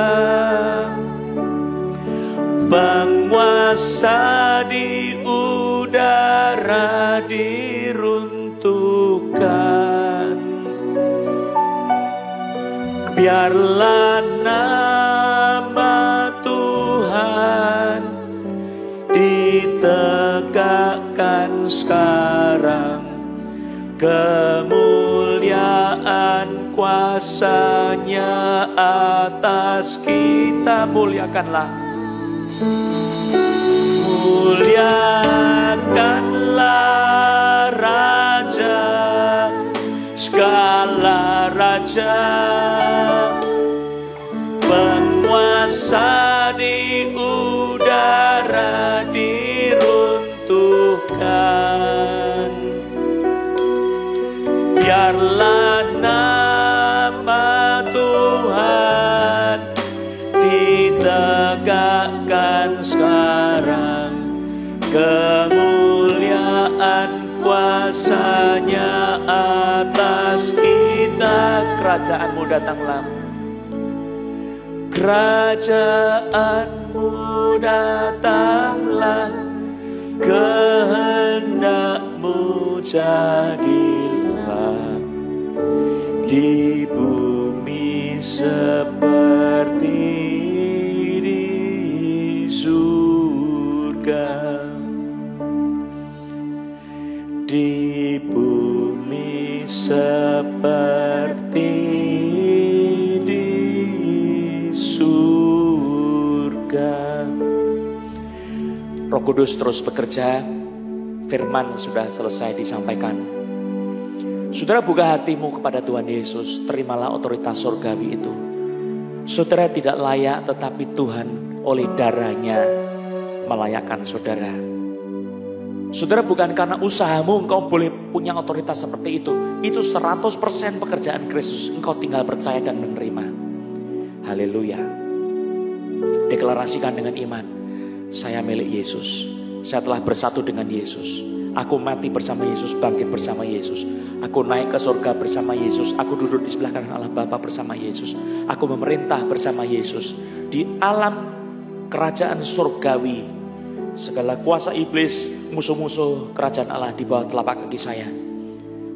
penguasa di udara diruntuhkan. Biarlah nama Tuhan ditegakkan sekarang. Kemuliaan kuasa-Nya atas kita. Muliakanlah. Muliakanlah Raja segala raja, penguasa di udara diruntuhkan. Biarlah nama Tuhan ditegakkan sekarang. Kemuliaan kuasa-Nya atas kita. Kerajaan-Mu datanglah. Kerajaan-Mu datanglah, kehendak-Mu jadilah di bumi seperti di surga. Di bumi seperti di surga. Roh Kudus terus bekerja. Firman sudah selesai disampaikan. Saudara buka hatimu kepada Tuhan Yesus. Terimalah otoritas surgawi itu. Saudara tidak layak, tetapi Tuhan oleh darahnya melayakkan saudara. Saudara bukan karena usahamu engkau boleh punya otoritas seperti itu. Itu 100% pekerjaan Kristus. Engkau tinggal percaya dan menerima. Haleluya. Deklarasikan dengan iman. Saya milik Yesus. Saya telah bersatu dengan Yesus. Aku mati bersama Yesus, bangkit bersama Yesus. Aku naik ke surga bersama Yesus. Aku duduk di sebelah kanan Allah Bapa bersama Yesus. Aku memerintah bersama Yesus. Di alam kerajaan surgawi, segala kuasa iblis, musuh-musuh kerajaan Allah di bawah telapak kaki saya.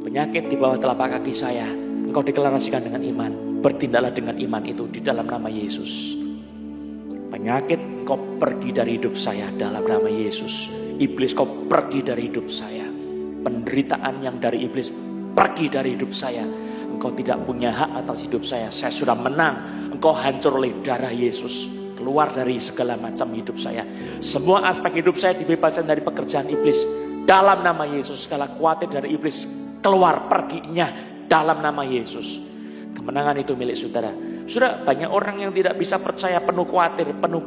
Penyakit di bawah telapak kaki saya. Engkau deklarasikan dengan iman. Bertindaklah dengan iman itu di dalam nama Yesus. Penyakit engkau pergi dari hidup saya dalam nama Yesus. Iblis kau pergi dari hidup saya. Penderitaan yang dari iblis pergi dari hidup saya. Engkau tidak punya hak atas hidup saya sudah menang. Engkau hancur oleh darah Yesus. Keluar dari segala macam hidup saya. Semua aspek hidup saya dibebaskan dari pekerjaan iblis. Dalam nama Yesus, segala khawatir dari iblis keluar perginya dalam nama Yesus. Kemenangan itu milik saudara. Saudara, banyak orang yang tidak bisa percaya, penuh khawatir, penuh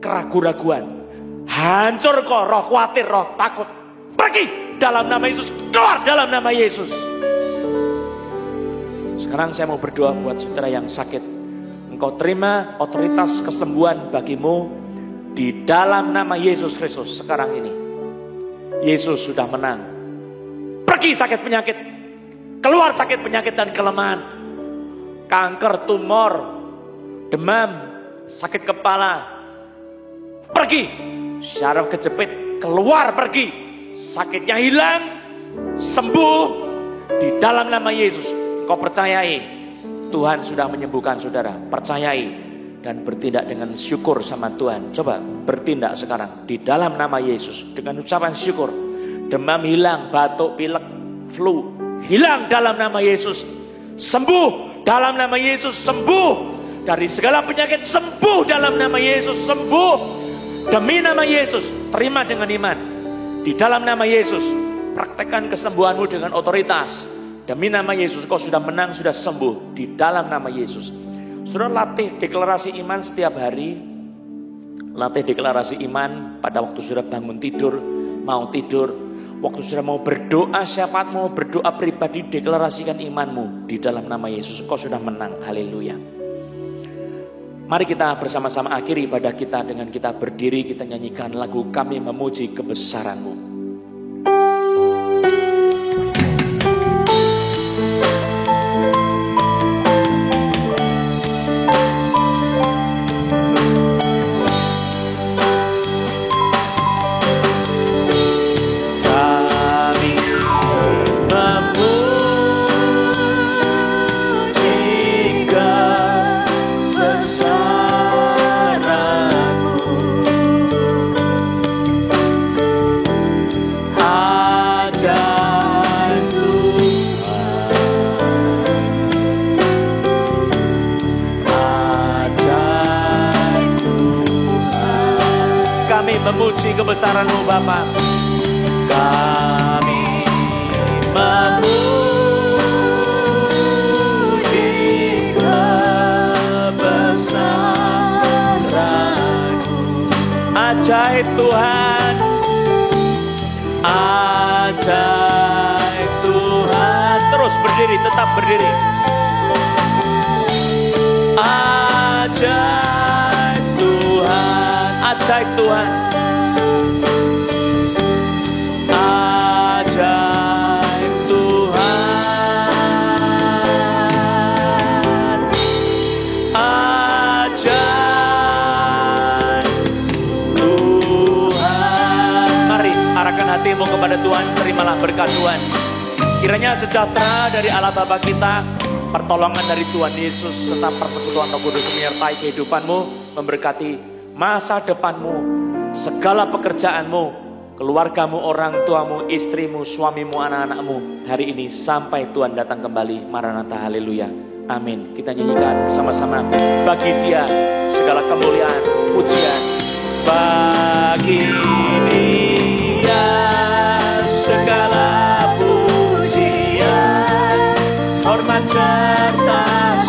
keraguan-raguan. Hancur kok roh khawatir, roh takut. Pergi dalam nama Yesus, keluar dalam nama Yesus. Sekarang saya mau berdoa buat saudara yang sakit. Engkau terima otoritas kesembuhan bagimu di dalam nama Yesus Kristus sekarang ini. Yesus sudah menang. Pergi sakit penyakit. Keluar sakit penyakit dan kelemahan. Kanker, tumor, demam, sakit kepala. Pergi. Syaraf kejepit, keluar pergi. Sakitnya hilang, sembuh di dalam nama Yesus. Kau percayai Tuhan sudah menyembuhkan saudara. Percayai dan bertindak dengan syukur sama Tuhan. Coba bertindak sekarang di dalam nama Yesus dengan ucapan syukur. Demam hilang, batuk, pilek, flu hilang dalam nama Yesus. Sembuh dalam nama Yesus. Sembuh dari segala penyakit. Sembuh dalam nama Yesus. Sembuh demi nama Yesus. Terima dengan iman di dalam nama Yesus. Praktekkan kesembuhanmu dengan otoritas. Demi nama Yesus kau sudah menang, sudah sembuh di dalam nama Yesus. Saudara latih deklarasi iman setiap hari. Latih deklarasi iman pada waktu saudara bangun tidur, mau tidur. Waktu saudara mau berdoa, syafaat mau berdoa pribadi, deklarasikan imanmu di dalam nama Yesus. Kau sudah menang, haleluya. Mari kita bersama-sama akhiri ibadah kita dengan kita berdiri, kita nyanyikan lagu Kami Memuji Kebesaran-Mu. Memuji kebesaran-Mu Bapa. Kami memuji kebesaran-Mu. Ajaib Tuhan, ajaib Tuhan. Terus berdiri, tetap berdiri. Ajaib Tuhan, ajaib Tuhan. Ajaib Tuhan, ajaib Tuhan. Mari arahkan hatimu kepada Tuhan, terimalah berkat Tuhan. Kiranya sejahtera dari Allah Bapa kita, pertolongan dari Tuhan Yesus, serta persekutuan Roh Kudus menyertai kehidupanmu, memberkati masa depanmu, segala pekerjaanmu, keluargamu, orang tuamu, istrimu, suamimu, anak-anakmu hari ini sampai Tuhan datang kembali. Maranatha, haleluya, amin. Kita nyanyikan bersama-sama. Bagi Dia segala kemuliaan, pujian. Bagi Dia segala pujian, hormat serta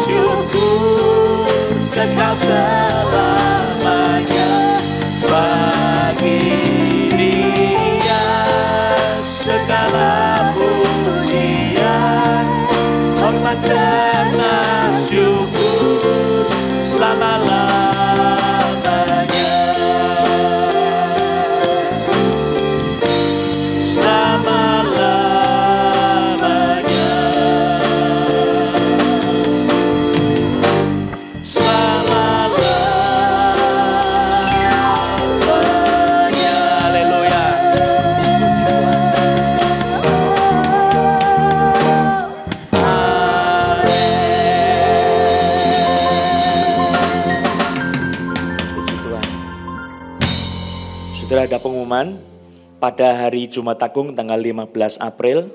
syukur kekal selamanya. Bagi segala pujian, hormat serta syukur selama-lamanya. Selama-lamanya. Selama-lamanya. Haleluya. Saudara, ada pengumuman pada hari Jumat Agung tanggal 15 April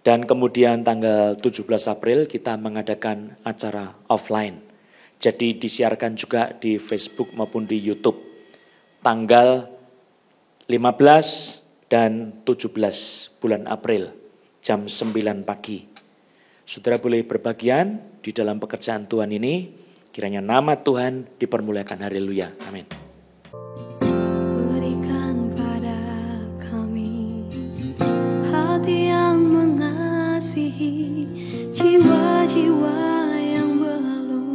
Dan kemudian tanggal 17 April kita mengadakan acara offline. Jadi disiarkan juga di Facebook maupun di YouTube. Tanggal 15 dan 17 bulan April jam 9 pagi. Saudara boleh berbagian di dalam pekerjaan Tuhan ini. Kiranya nama Tuhan dipermuliakan. Haleluya. Amin. Berikan pada kami hati yang mengasihi jiwa-jiwa yang belum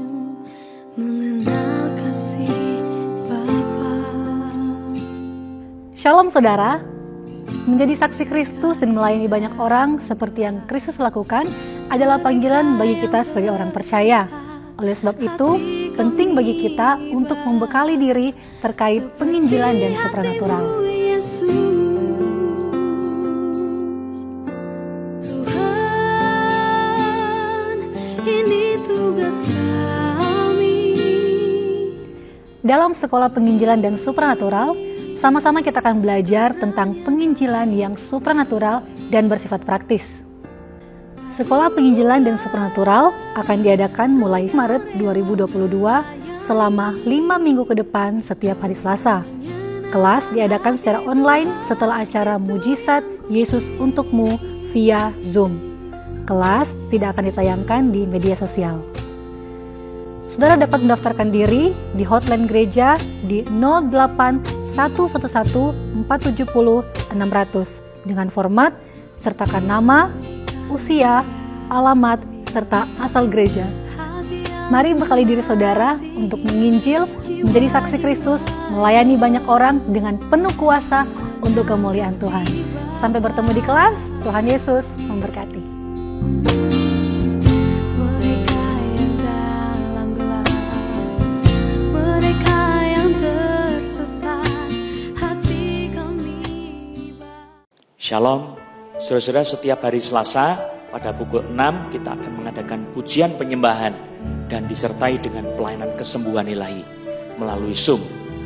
mengenal kasih Bapa. Shalom saudara, menjadi saksi Kristus dan melayani banyak orang seperti yang Kristus lakukan adalah panggilan bagi kita sebagai orang percaya. Oleh sebab itu, penting bagi kita untuk membekali diri terkait penginjilan dan supranatural. Dalam sekolah penginjilan dan supranatural, sama-sama kita akan belajar tentang penginjilan yang supranatural dan bersifat praktis. Sekolah penginjilan dan supranatural akan diadakan mulai Maret 2022 selama 5 minggu ke depan setiap hari Selasa. Kelas diadakan secara online setelah acara Mujizat Yesus Untukmu via Zoom. Kelas tidak akan ditayangkan di media sosial. Saudara dapat mendaftarkan diri di hotline gereja di 08 111 470 600 dengan format sertakan nama, usia, alamat, serta asal gereja. Mari bekali diri saudara untuk menginjil, menjadi saksi Kristus, melayani banyak orang dengan penuh kuasa untuk kemuliaan Tuhan. Sampai bertemu di kelas, Tuhan Yesus memberkati. Shalom, saudara-saudara, setiap hari Selasa pada pukul 6 kita akan mengadakan pujian penyembahan dan disertai dengan pelayanan kesembuhan ilahi melalui Zoom.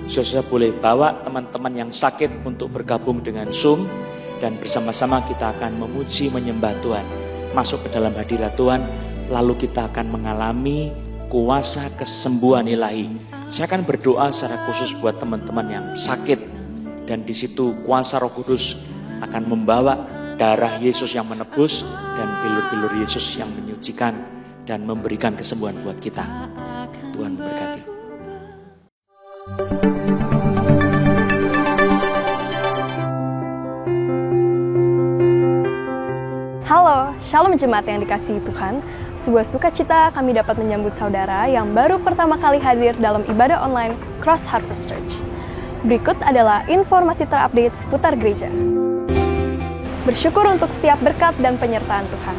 Saudara boleh bawa teman-teman yang sakit untuk bergabung dengan Zoom dan bersama-sama kita akan memuji menyembah Tuhan, masuk ke dalam hadirat Tuhan, lalu kita akan mengalami kuasa kesembuhan ilahi. Saya akan berdoa secara khusus buat teman-teman yang sakit dan di situ kuasa Roh Kudus akan membawa darah Yesus yang menebus dan bilur-bilur Yesus yang menyucikan dan memberikan kesembuhan buat kita. Tuhan berkati. Halo, Shalom Jemaat yang dikasihi Tuhan. Sebuah sukacita kami dapat menyambut saudara yang baru pertama kali hadir dalam ibadah online Cross Harvest Church. Berikut adalah informasi terupdate seputar gereja. Bersyukur untuk setiap berkat dan penyertaan Tuhan.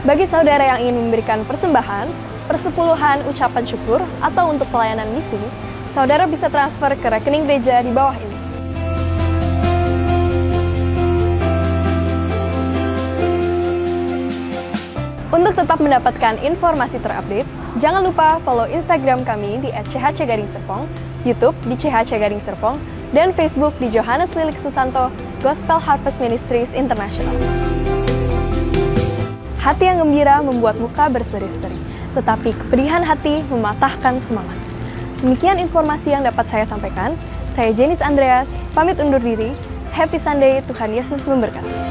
Bagi saudara yang ingin memberikan persembahan, persepuluhan, ucapan syukur, atau untuk pelayanan misi, saudara bisa transfer ke rekening gereja di bawah ini. Untuk tetap mendapatkan informasi terupdate, jangan lupa follow Instagram kami di @chhc_serpong, YouTube di chhc_serpong, dan Facebook di Johannes Lilik Susanto Gospel Harvest Ministries International. Hati yang gembira membuat muka berseri-seri, tetapi kepedihan hati mematahkan semangat. Demikian informasi yang dapat saya sampaikan. Saya Janice Andreas, pamit undur diri. Happy Sunday, Tuhan Yesus memberkati.